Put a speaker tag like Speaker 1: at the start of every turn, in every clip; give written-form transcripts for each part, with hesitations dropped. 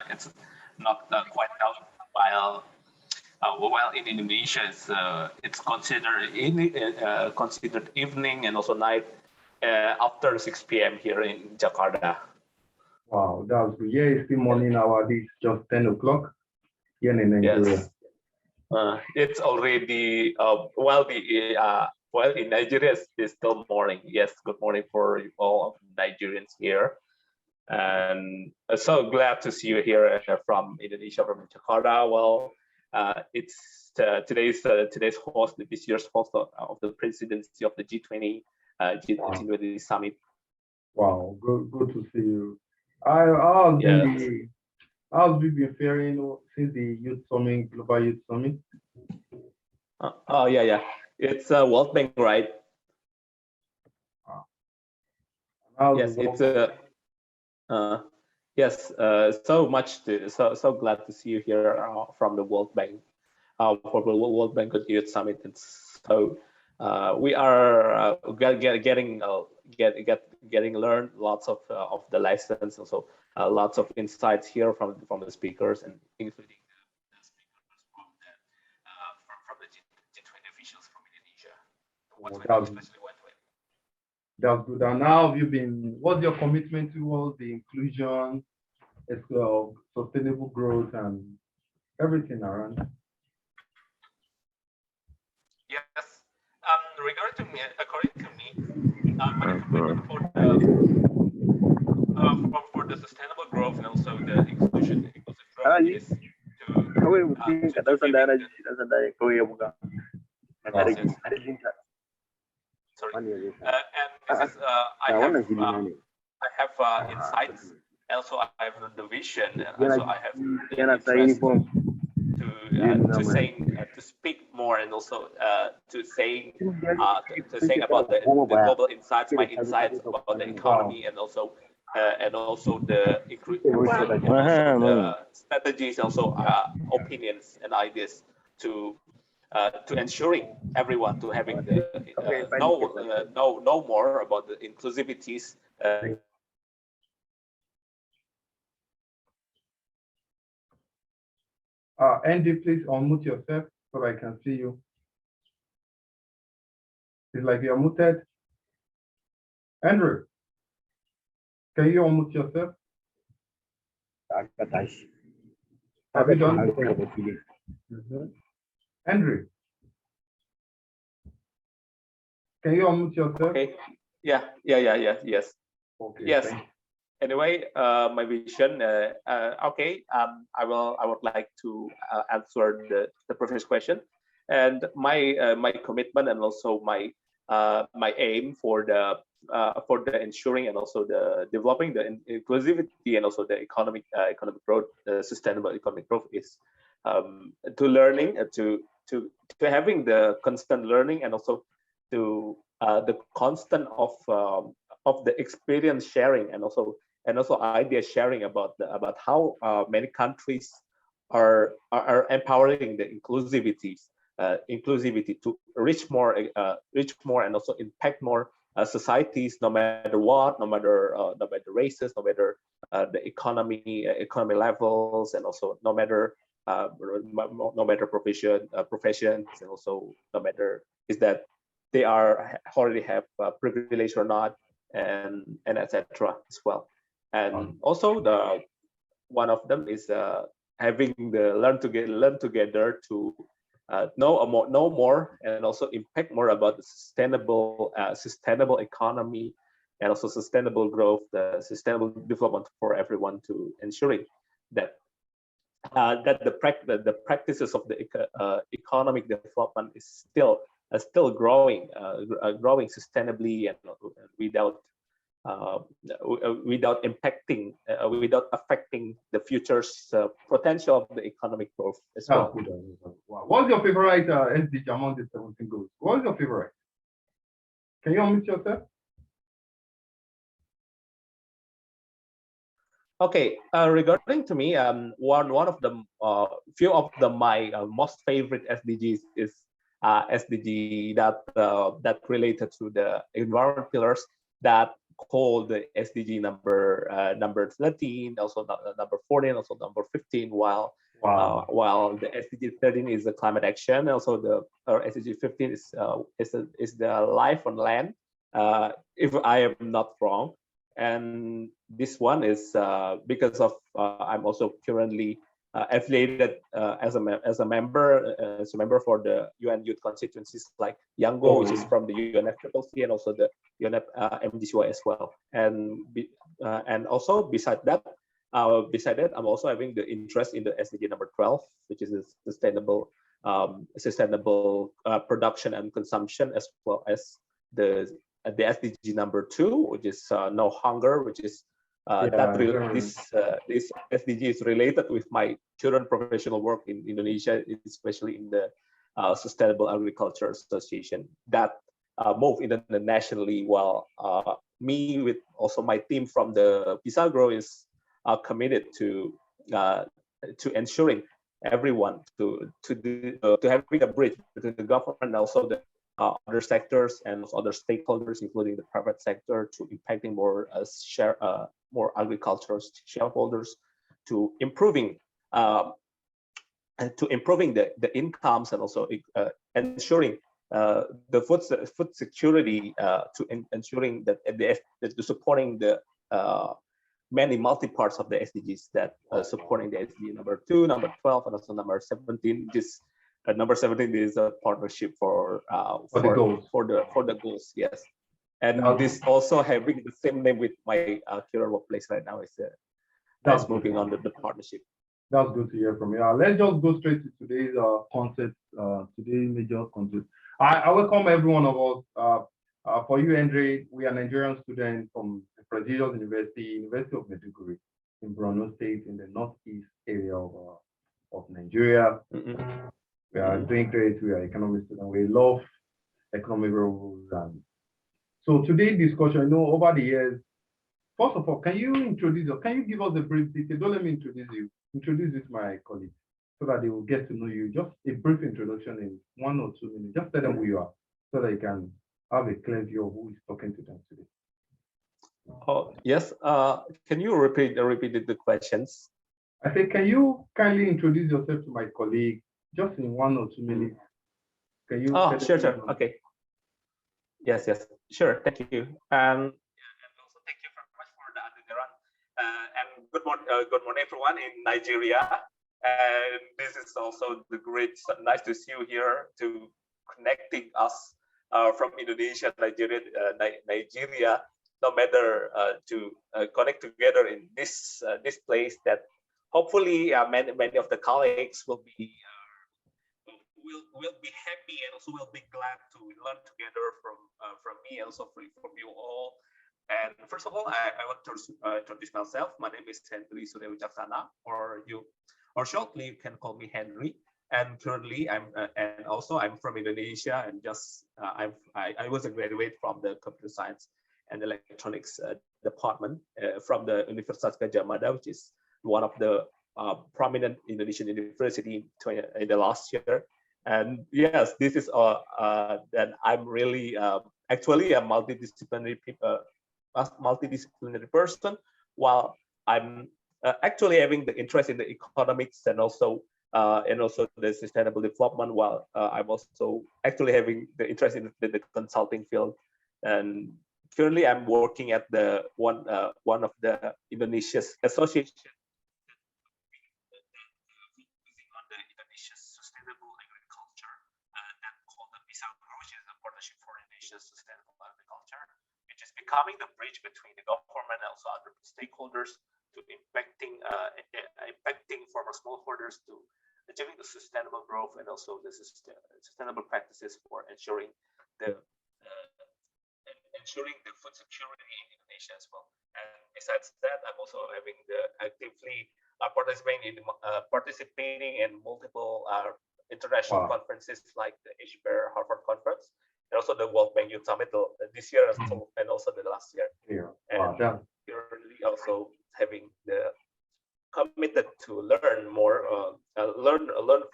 Speaker 1: it's not quite down, while in Indonesia it's considered evening and also night after 6 p.m. here in Jakarta.
Speaker 2: Wow, that's good. Yeah, it's still morning hour. This just 10 o'clock here in Nigeria.
Speaker 1: Yes. It's already well in Nigeria it's still morning. Yes, good morning for all Nigerians here, and so glad to see you here from Indonesia, from Jakarta. Well, it's today's host, this year's host of the presidency of the G20 G20 summit.
Speaker 2: Wow, good to see you. How's we been faring since the Youth Summit, Global Youth Summit?
Speaker 1: Oh yeah. It's World Bank, right? Yes, it's yes. So glad to see you here from the World Bank for the World Bank Youth Summit. It's so we are getting learned lots of the lessons, also lots of insights here from the speakers, and including the speakers from the G20 officials from Indonesia. Especially
Speaker 2: that's good. And now what's your commitment towards the inclusion, sustainable growth, and everything around?
Speaker 1: Yes. According to me, my commitment for the sustainable growth and also the inclusive growth is I have insights, also I have the vision, also I have the interest to speak more, and also to saying about the global insights, my insights about the economy, and also the strategies, also opinions and ideas to ensuring everyone to having the know more about the inclusivities.
Speaker 2: Andy, please unmute yourself so I can see you. It's like you're muted. Andrew, can you unmute yourself? Have you done? Andrew, can you unmute yourself?
Speaker 1: Okay. Yes.
Speaker 2: Okay.
Speaker 1: Yes. Anyway, my vision. Okay. I would like to answer the previous question, and my commitment, and also my aim for the ensuring and also the developing the inclusivity and also the economic growth, sustainable economic growth is to learning, to having the constant learning, and also to the constant of the experience sharing, and also idea sharing about how many countries are empowering the inclusivity to reach more and also impact more societies, no matter what, no matter races, no matter the economy levels, and also no matter professions, and also no matter is that they already have privilege or not, and etc. as well. And also the one of them is having the learn together to know more and also impact more about the sustainable economy, and also sustainable growth, the sustainable development for everyone, to ensuring that the practices of the economic development is still growing sustainably, and without affecting the future's potential of the economic growth as well.
Speaker 2: Wow. What's your favorite SDG among the 17 goals? What's your favorite? Can you unmute yourself?
Speaker 1: Okay, regarding to me, one of the few of my most favorite SDGs is SDG that related to the environment pillars, that called the SDG number 13, also number 14, also number 15, while the SDG 13 is the climate action, also the SDG 15 is the life on land, if I am not wrong. And this one is because of I'm also currently affiliated as a member for the UN Youth constituencies like Yango, which is from the UNFCCC, and also the UNF MDCY as well. And also beside that, I'm also having the interest in the SDG number 12, which is sustainable production and consumption, as well as the SDG number 2, which is no hunger, which is this SDG is related with my current professional work in Indonesia, especially in the Sustainable Agriculture Association that move internationally. While me with also my team from the Pisagro is committed to ensuring everyone to having a bridge between the government and also the other sectors and other stakeholders, including the private sector, to impacting more more agricultural shareholders, to improving the incomes, and also ensuring the food security, to ensuring that the supporting the many multi-parts of the SDGs that supporting the SDG number 2, number 12, and also number 17. This number 17 is a partnership for the goals. Yes, and this also having the same name with my current workplace right now. That's moving on to the partnership.
Speaker 2: That's good to hear from you. Let's just go straight to today's concept. Today's major concept. I welcome every one of us. For you, Andre, we are Nigerian students from the prestigious University of Maiduguri in Borno State, in the northeast area of Nigeria. We are doing great. We are economists, and we love economic rules. And so today's discussion, over the years, first of all, can you give us a brief detail? Don't let me introduce you. Introduce this to my colleagues so that they will get to know you. Just a brief introduction in 1 or 2 minutes. Just tell them who you are so that you can have a clear view of who is talking to them today.
Speaker 1: Oh, yes. Can you repeat the questions?
Speaker 2: I think, can you kindly introduce yourself to my colleague just in 1 or 2 minutes? Can you?
Speaker 1: Oh, sure. Okay. Yes, sure. Thank you. And also thank you very much for the Adegaran. And good morning, everyone in Nigeria. And this is also nice to see you here, to connecting us from Indonesia, Nigeria, no matter to connect together in this place that hopefully many of the colleagues will be happy, and also will be glad to learn together from me, also from you all. And first of all, I want to introduce myself. My name is Henry Surya Wicaksana, or shortly you can call me Henry. And currently, I'm from Indonesia, and I was a graduate from the Computer Science and Electronics department from the Universitas Gadjah Mada, which is one of the prominent Indonesian university in the last year. And yes, this is that I'm really actually a multidisciplinary person, while I'm actually having the interest in the economics and also the sustainable development, while I'm also actually having the interest in the consulting field. And currently I'm working at the one of the Indonesia's association focusing on the Indonesia's sustainable agriculture, that called the Pisagro, which is a partnership for Indonesia's sustainable agriculture, which is becoming the bridge between the government and also other stakeholders to impacting farmer smallholders to achieving the sustainable growth and also the sustainable practices for ensuring the food security in Indonesia as well. And besides that, I'm also having actively participating in multiple international conferences like the HBER Harvard Conference, and also the World Bank Youth Summit this year, and also the last year. And currently also having the committed to learn more, learn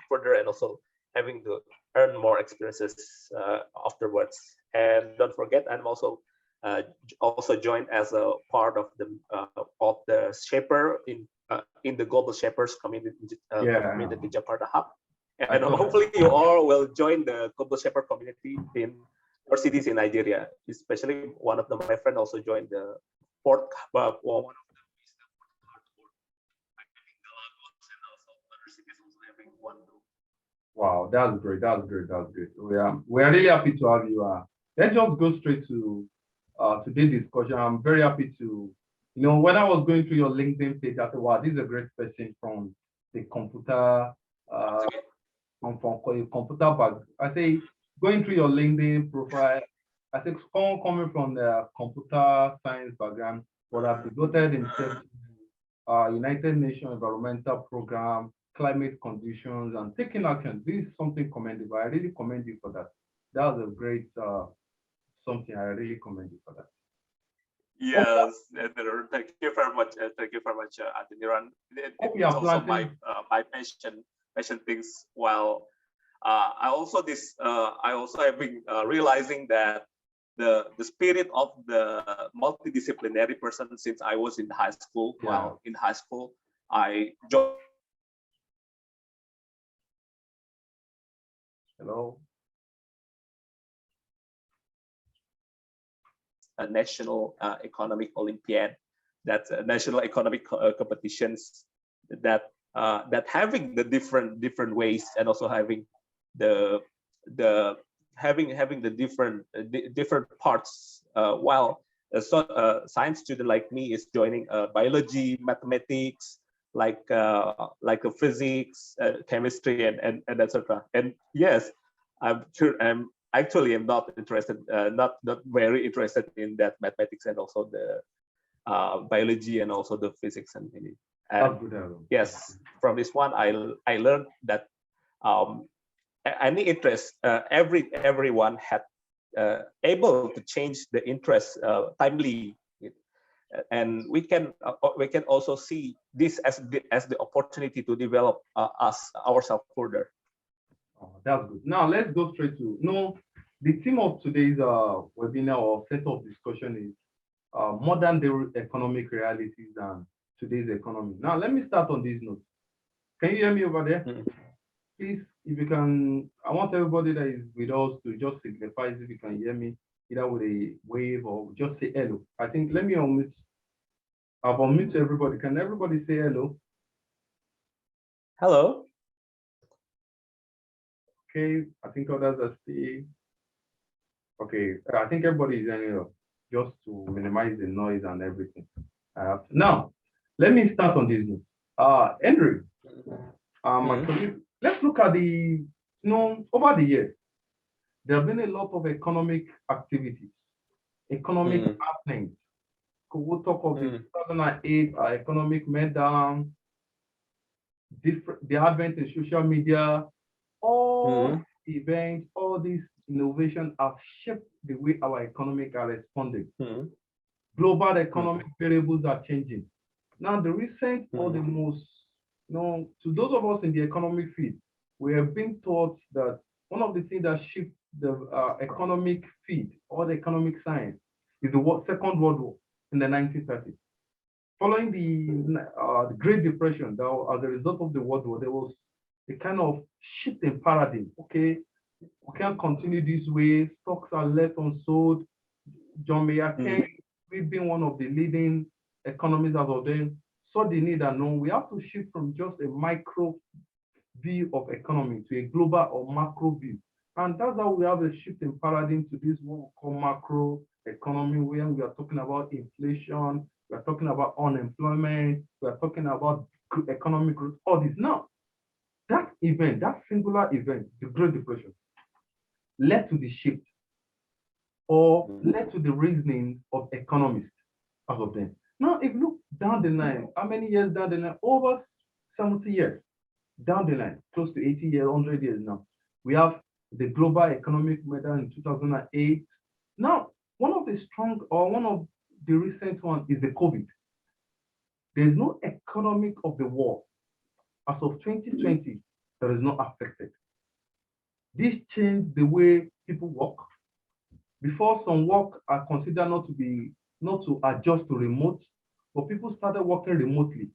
Speaker 1: further, and also having to earn more experiences afterwards. And don't forget, I'm also also joined as a part of the shaper in the global shapers community, community Jakarta Hub. And hopefully you all will join the global shaper community in your cities in Nigeria. Especially one of my friends also joined the port, one of them is the port card. I think the Lagos and also other cities also having one too.
Speaker 2: Wow, that's great. That's great. That's great. We are really happy to have you. Let's just go straight to today's discussion. I'm very happy to, when I was going through your LinkedIn page, I thought, wow, this is a great person from the computer, from computer back. I say, going through your LinkedIn profile, I think someone coming from the computer science background would have devoted himself to United Nations Environmental Program, climate conditions, and taking action. This is something commendable. I really commend you for that. That was a great something. I really commend you for that.
Speaker 1: Yes, thank you very much. Thank you very much, Adeniran. It's also my passion things. While I also have been realizing that the spirit of the multidisciplinary person since I was in high school. Yeah. While in high school, I joined.
Speaker 2: Hello.
Speaker 1: A national economic Olympiad, that's national economic competitions that having the different ways, and also having the having the different parts. While a science student like me is joining biology, mathematics, like a physics, chemistry, and etc. And yes, I'm not interested, not very interested in that mathematics and also the biology and also the physics and yes, from this one I learned that any interest, everyone had able to change the interest timely, and we can also see this as the opportunity to develop ourselves further.
Speaker 2: Oh, that's good. Now let's go straight to the theme of today's webinar or set of discussion is modern day economic realities and today's economy. Now let me start on these notes. Can you hear me over there? Mm-hmm. Please, if you can, I want everybody that is with us to just signify if you can hear me, either with a wave or just say hello. I think, let me unmute. I've unmuted everybody. Can everybody say hello?
Speaker 1: Hello.
Speaker 2: Okay, I think others are saying. Okay, I think everybody is hearing just to minimize the noise and everything. Now, let me start on this note. Andrew, my colleague, let's look at over the years, there have been a lot of economic activities, economic happenings. We'll talk of the 2008 economic meltdown, the advent of social media, all events, all these innovations have shaped the way our economic are responding. Global economic variables are changing. Now, the recent or the most, to those of us in the economic field, we have been taught that one of the things that shift the economic field or the economic science is the Second World War in the 1930s. Following the Great Depression, as a result of the World War, there was a kind of shift in paradigm. Okay, we can't continue this way. Stocks are left unsold. John Maynard Keynes, we've been one of the leading economists as of then, saw the need that we have to shift from just a micro view of economy to a global or macro view. And that's how we have a shift in paradigm to this what we call macro economy, where we are talking about inflation, we are talking about unemployment, we are talking about economic growth, all this. Now, that event, that singular event, the Great Depression, led to the shift or led to the reasoning of economists as of then. Now, if you look down the line, how many years down the line? Over 70 years down the line, close to 80 years, 100 years now. We have the global economic meltdown in 2008. Now, one of the recent ones is the COVID. There's no economic of the world as of 2020 that is not affected. This changed the way people work. Before, some work are considered not to adjust to remote, but people started working remotely.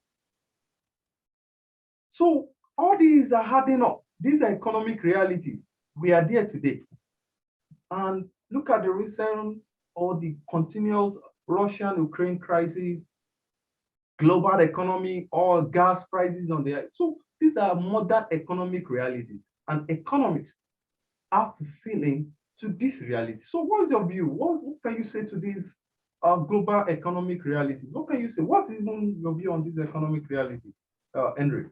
Speaker 2: So all these are adding up. These are economic realities. We are there today. And look at the recent or the continuous Russian-Ukraine crisis, global economy, all gas prices on the. So these are modern economic realities. And economics have to fill in to this reality. So what's your view? What can you say to these global economic realities? What can you say? What is even your view on this economic reality, Henry?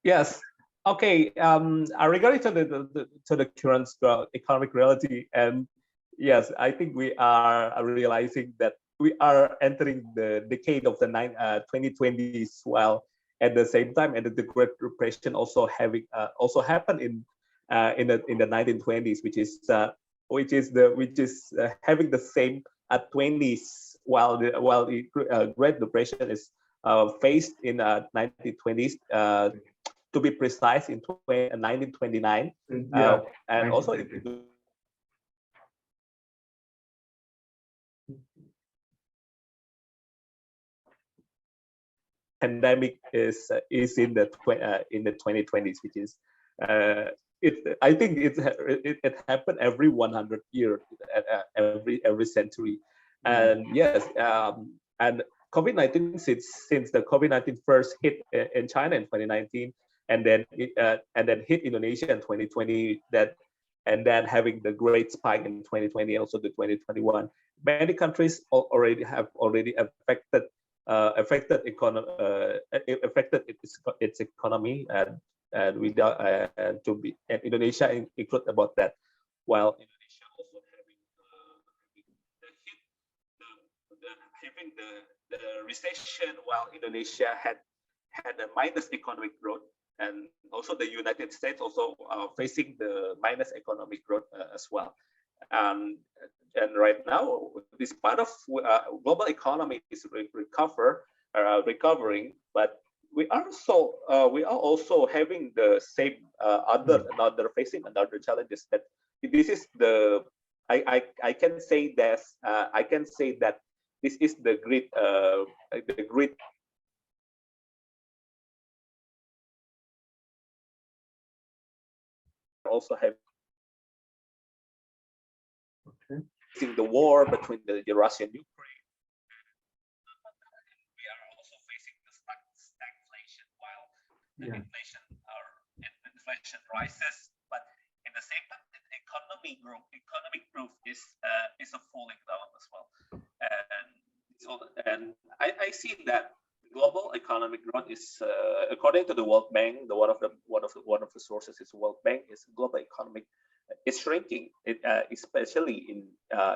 Speaker 1: Yes. Okay. Regarding to the current economic reality, and yes, I think we are realizing that we are entering the decade of the 2020s, while at the same time, and the Great Depression also happened in the 1920s, which is having the same 20s, while the Great Depression is faced in 1920s. To be precise, in 1929,
Speaker 2: Yeah,
Speaker 1: and also pandemic is in the 2020s, which is I think it happened every 100 years, every century, and yes, and COVID-19, since the COVID-19 first hit in China in 2019, and then hit Indonesia in 2020, and then having the great spike in 2020, also the 2021, many countries already affected its economy, and Indonesia include about that, while Indonesia also having the recession, while Indonesia had a minus economic growth, and also the United States also facing the minus economic growth as well. And right now, this part of global economy is recovering, but we are also having the same another facing another challenges. That this is the I can say that this is the great also having the war between the Russia and Ukraine. We are also facing the stagflation, while the inflation rises, but in the same time, the economic growth is a falling down as well. And I see that global economic growth is, according to the World Bank, one of the sources is World Bank, is global economic is shrinking, especially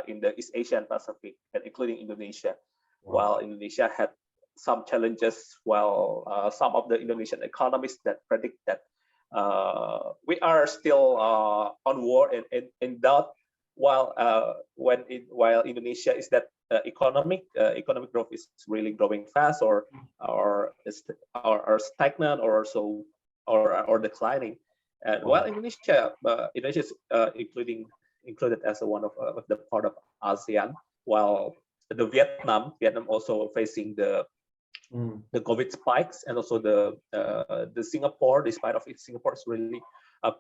Speaker 1: in the East Asia and Pacific, and including Indonesia. Wow. While Indonesia had some challenges, while some of the Indonesian economists that predict that we are still on war and in doubt, while Indonesia is that economic growth is really growing fast, or stagnant, or declining. And while Indonesia is included as one of the part of ASEAN, while the Vietnam also facing the COVID spikes, and also the Singapore, despite of it, Singapore is really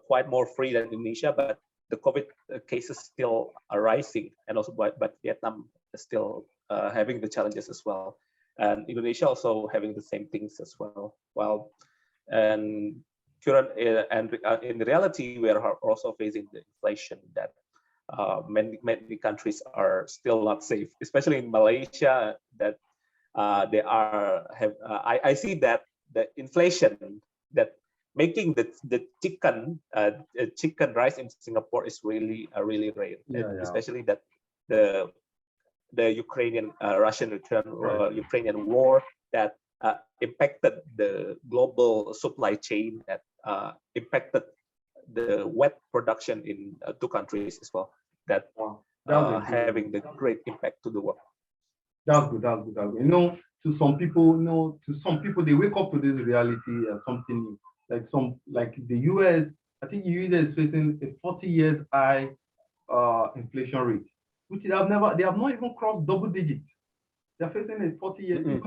Speaker 1: quite more free than Indonesia, but the COVID cases still are rising, and also but Vietnam is still having the challenges as well, and Indonesia also having the same things as well. While and current and in reality, we are also facing the inflation that many countries are still not safe, especially in Malaysia. That they are I see that the inflation that making the chicken rice in Singapore is really rare, especially that the Ukrainian Russian-Ukrainian war that impacted the global supply chain, that impacted the wheat production in two countries as well, that having the great impact to the world.
Speaker 2: That's good. To some people, they wake up to this reality as something new. Like the US, I think the US is facing a 40 years high inflation rate, which they have not even crossed double digits. They're facing a 40 years.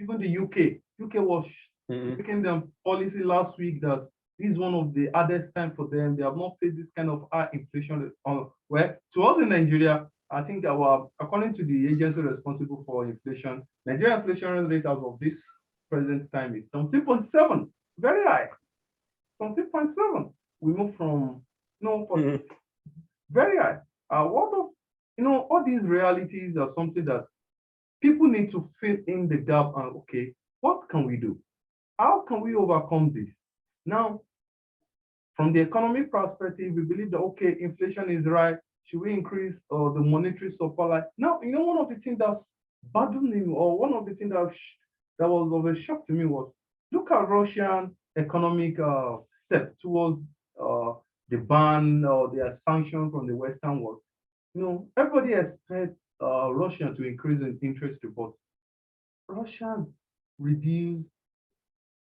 Speaker 2: Even the UK was making them policy last week that this is one of the hardest time for them. They have not faced this kind of high inflation. Well, to us in Nigeria, I think according to the agency responsible for inflation, Nigeria inflation rate as of this present time is 17.7, very high. 17.7. We moved from very high. All these realities are something that people need to fill in the gap and okay, what can we do? How can we overcome this? Now, from the economic perspective, we believe that okay, inflation is right. Should we increase the monetary supply? Now, one of the things that's burdening, or one of the things that was of a shock to me was look at Russian economic steps towards the ban or the sanction from the Western world. Everybody expects Russia to increase in interest reports. Russia reduced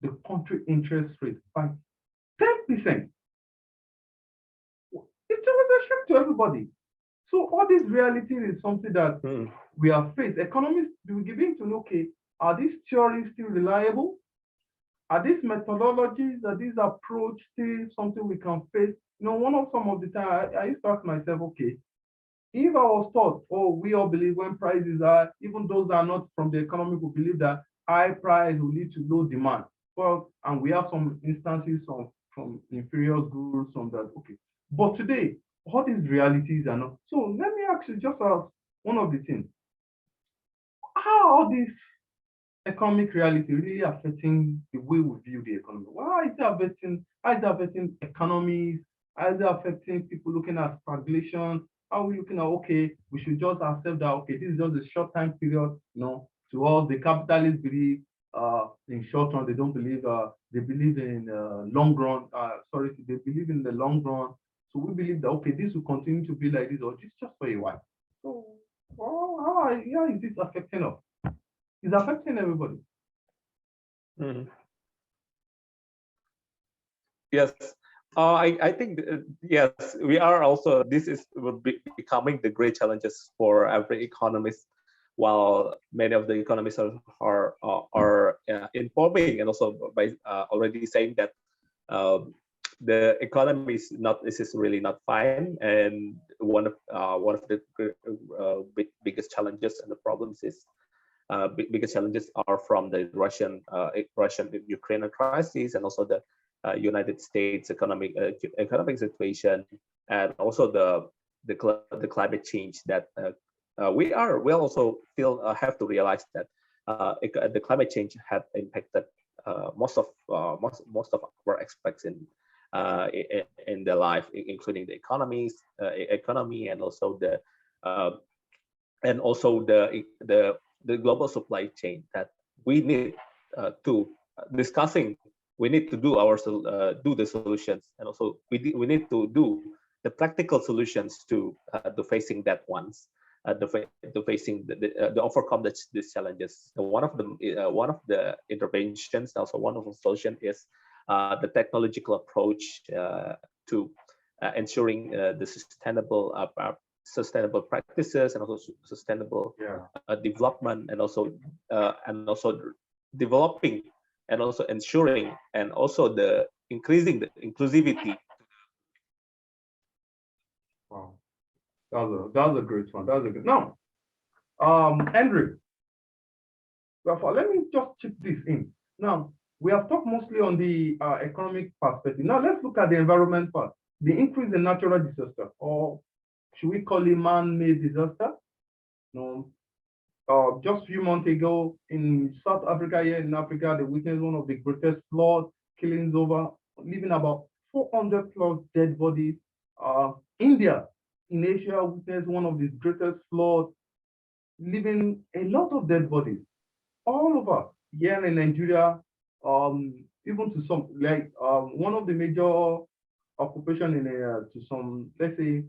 Speaker 2: the country interest rate by 10%. It was a shock to everybody. So all this reality is something that we are faced. Economists will begin to know, okay, are these theories still reliable? Are these methodologies, are these approach still something we can face? Some of the time I used to ask myself, okay, if I was taught, we all believe when prices are, even those that are not from the economy will believe that high price will lead to low demand. Well, and we have some instances from inferior goods, from that, okay. But today, all these realities are not. So let me ask you just ask one of the things. How are these economic reality really affecting the way we view the economy? How is it affecting economies? How is it affecting people looking at stagnation? How are we looking at, okay, we should just accept that, okay, this is just a short time period, to all the capitalists believe in short run, they don't believe, they believe in long run, they believe in the long run. So we believe that, okay, this will continue to be like this, or just for a while. So how is this affecting us? It's affecting everybody.
Speaker 1: Yes. I think, yes, we are also, this will be becoming the great challenges for every economist, while many of the economists are informing and also by already saying that the economy is really not fine, and one of the biggest challenges and the problems is biggest challenges are from the Russian-Ukrainian crisis, and also the United States economic situation, and also the climate change that we also still have to realize that the climate change had impacted most of our aspects in the life, including the economy, and also the global supply chain that we need to discussing. We need to do the solutions, and also we need to do the practical solutions to facing that ones, to facing the overcome these challenges. One of the interventions, also one of the solutions is the technological approach to ensuring the sustainable practices, and also sustainable development, and also developing, and also ensuring, and also the increasing the inclusivity.
Speaker 2: Wow, that's a great one. That's a good. Now, Andrew, let me just check this in. Now, we have talked mostly on the economic perspective. Now, let's look at the environment part. The increase in natural disaster, or should we call it man-made disaster? No. Just a few months ago in South Africa, here in Africa, they witnessed one of the greatest floods, killings leaving about 400 plus dead bodies. India, in Asia, witnessed one of the greatest floods, leaving a lot of dead bodies. All over here in Nigeria, even to some, like one of the major occupation to some, let's say,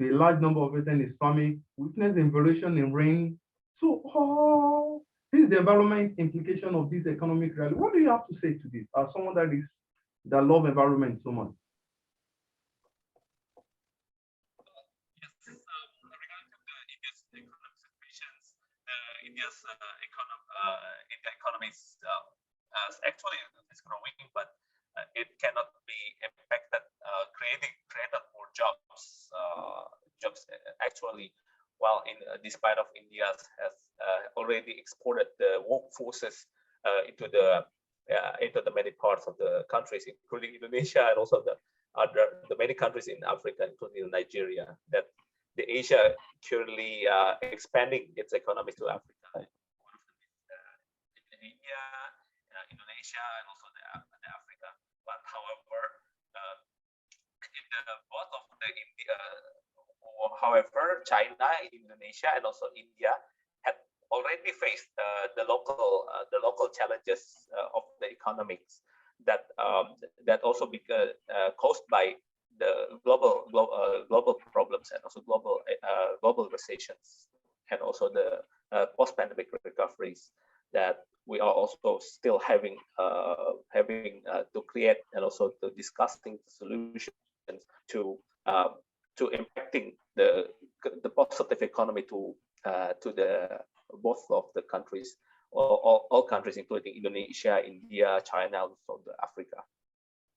Speaker 2: to a large number of it is farming, witness variation in rain. So this is the environment implication of this economic reality. What do you have to say to this as someone that love environment so much?
Speaker 1: India economy actually is growing, but it cannot be impacted, created more jobs actually. While despite of India has already exported the workforces into the many parts of the countries, including Indonesia and also the many countries in Africa, including Nigeria. That the Asia currently expanding its economy to Africa. One of them is India, Indonesia, and also the Africa. But however, however, China, Indonesia, and also India had already faced the local challenges of the economics that also caused by the global problems and also global recessions and also the post-pandemic recoveries that we are also still having to create and also to discussing solutions to impacting the positive economy to the both of the countries, all countries, including Indonesia, India, China, also Africa.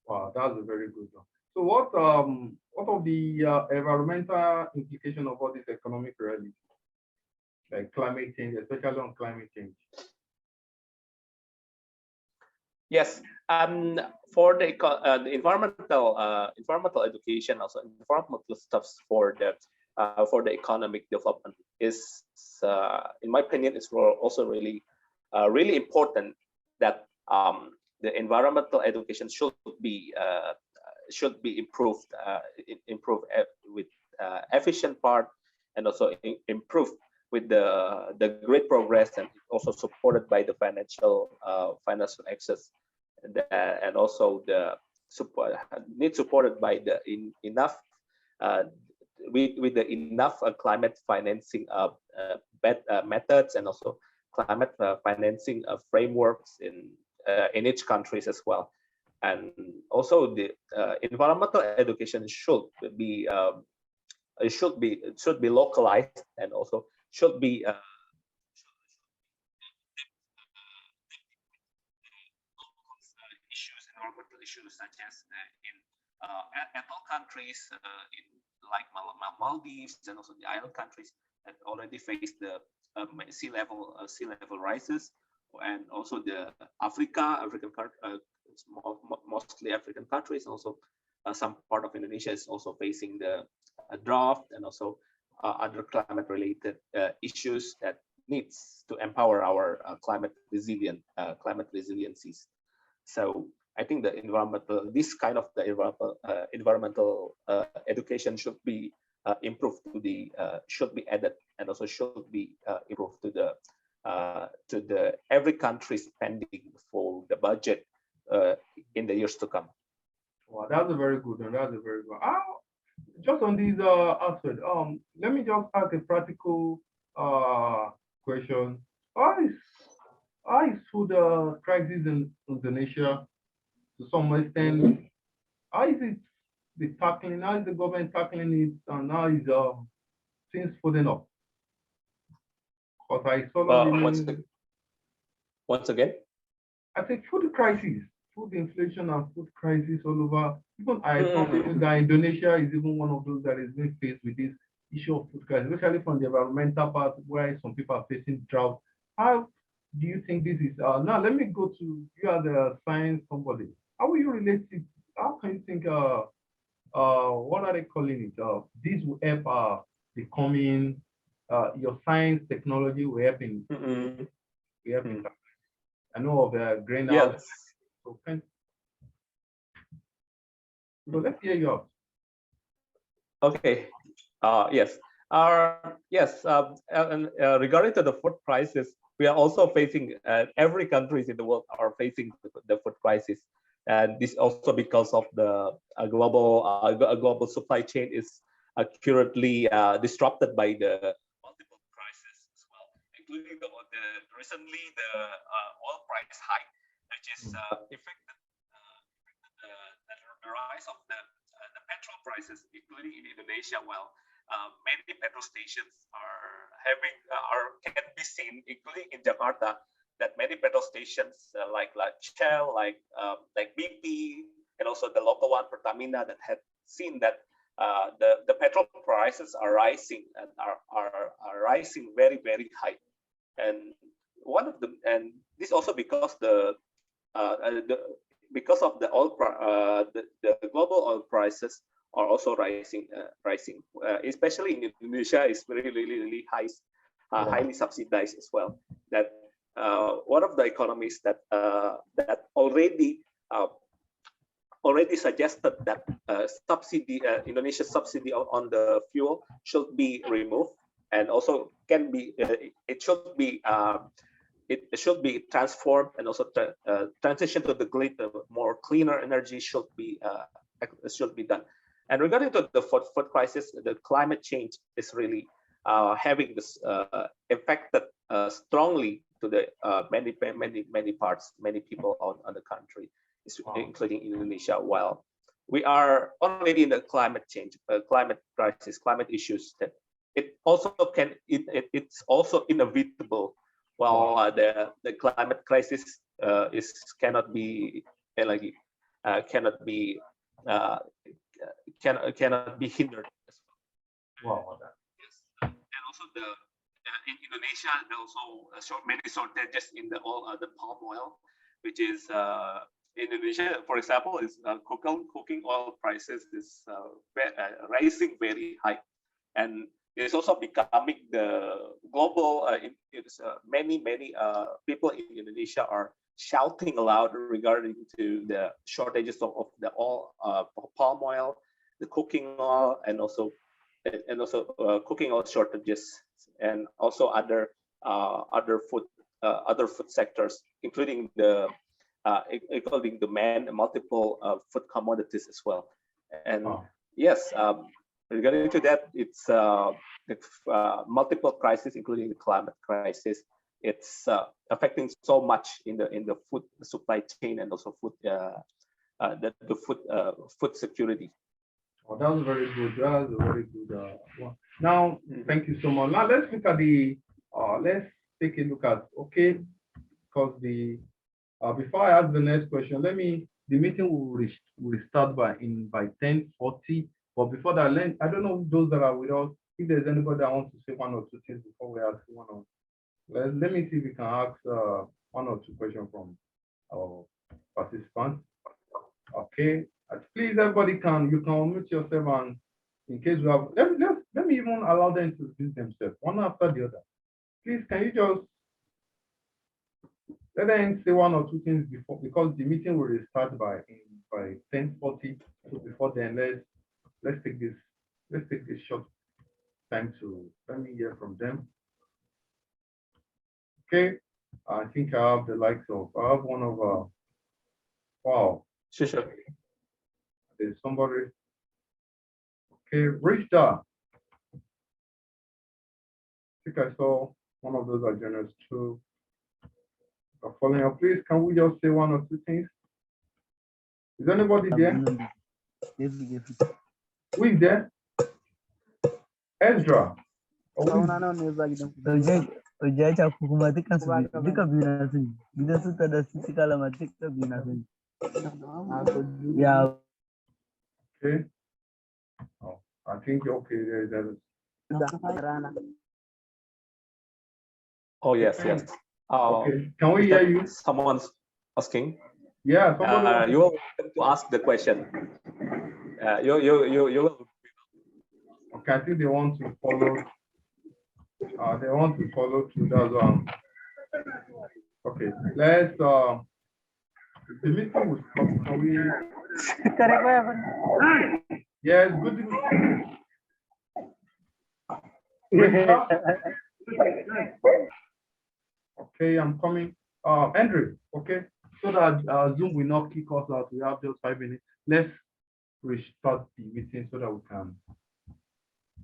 Speaker 2: Wow, that's a very good one. So what of the environmental implication of all this economic reality, like climate change, especially on climate change?
Speaker 1: Yes, for the environmental education, also environmental stuffs for the economic development is, in my opinion, is also really important that the environmental education should be improved, with efficient part, and also improved with the great progress, and also supported by the financial access, and also the supported by the enough with the enough climate financing methods, and also climate financing frameworks in each countries as well. And also the environmental education should be localized, and also should be environmental issues such as in all countries, in like Maldives and also the island countries that already face the sea level rises, and also the mostly African countries, also some part of Indonesia is also facing the drought, and also other climate related issues that needs to empower our climate resiliencies. So I think this kind of the environmental education should be improved should be added, and also should be improved to the every country spending for the budget in the years to come.
Speaker 2: Wow, that's a very good one. That's a very good. Just on these aspect, let me just ask a practical question. How is food crisis in Indonesia to some extent? How is it tackling? How is the government tackling it? And how is things putting up? Because I saw
Speaker 1: once again,
Speaker 2: I think food crisis, food inflation, and food crisis all over. Even I thought that Indonesia is even one of those that is being faced with this issue of food crisis, especially from the environmental part, where some people are facing drought. How do you think this is? Now, let me go to you as a science somebody. How will you relate it? How can you think? What are they calling it? This will help becoming your science technology will help in. I know of the greenhouse.
Speaker 1: Yes.
Speaker 2: So let's hear you out.
Speaker 1: Okay. Yes. Yes. Regarding to the food crisis, we are also facing. Every countries in the world are facing the food crisis, and this also because of the global supply chain is currently disrupted by the multiple crises as well, including recently the oil price hike, which is affected the rise of the petrol prices, including in Indonesia. Well, many petrol stations can be seen, including in Jakarta, that many petrol stations like Shell, like BP, and also the local one, Pertamina, that had seen that the petrol prices are rising and are rising very, very high. And this also because because of the the global oil prices are also rising, especially in Indonesia is really high, highly subsidized as well. That one of the economists that already suggested that Indonesia's subsidy on the fuel should be removed, and also can be it should be transformed, and also transition to the more cleaner energy should be done. And regarding to the food crisis, the climate change is really having this affected strongly to the many people on the country, including Indonesia. While we are already in the climate change, climate crisis, climate issues, that it's also inevitable. While the climate crisis cannot be hindered.
Speaker 2: Wow.
Speaker 1: Yes. And also in Indonesia, there are also many shortages in the palm oil, which is Indonesia, for example, is cooking oil prices is rising very high, and it's also becoming the global. Many people in Indonesia are shouting aloud regarding to the shortages of the oil, palm oil, the cooking oil, and also cooking oil shortages, and also other food sectors, including including multiple food commodities as well. And yes, regarding to that, it's multiple crises, including the climate crisis. It's affecting so much in the food supply chain, and also the food security.
Speaker 2: Oh, that was very good. That was a very good one. Now, thank you so much. Now let's look at let's take a look at, okay, because before I ask the next question, the meeting will start by 10:40. But before that, I don't know those that are with us, if there's anybody that wants to say one or two things before we ask one or. Let me see if we can ask one or two questions from our participants. Okay, please, everybody you can unmute yourself, and in case we have, let me even allow them to introduce themselves one after the other. Please, can you just let them say one or two things before, because the meeting will start by 10:40. So before then, let's take this short time to let me hear from them. Okay, I think I have the likes of, I have one of wow.
Speaker 1: Sure.
Speaker 2: There's somebody. Okay, Rishda. I think I saw one of those agendas too. Following up, please, can we just say one or two things? Is anybody there? Who is there? Ezra. Yeah. Okay. Oh, I think okay. There's.
Speaker 1: Oh yes.
Speaker 2: Okay. Can we hear you?
Speaker 1: Someone's asking.
Speaker 2: Yeah.
Speaker 1: You will to ask the question. You will.
Speaker 2: Okay, I think they want to follow. They want to follow through that. Okay, let's. The meeting will stop. Can we? Yes, good. Okay, I'm coming. Andrew, okay, so that Zoom will not kick us out. We have just 5 minutes. Let's restart the meeting so that we can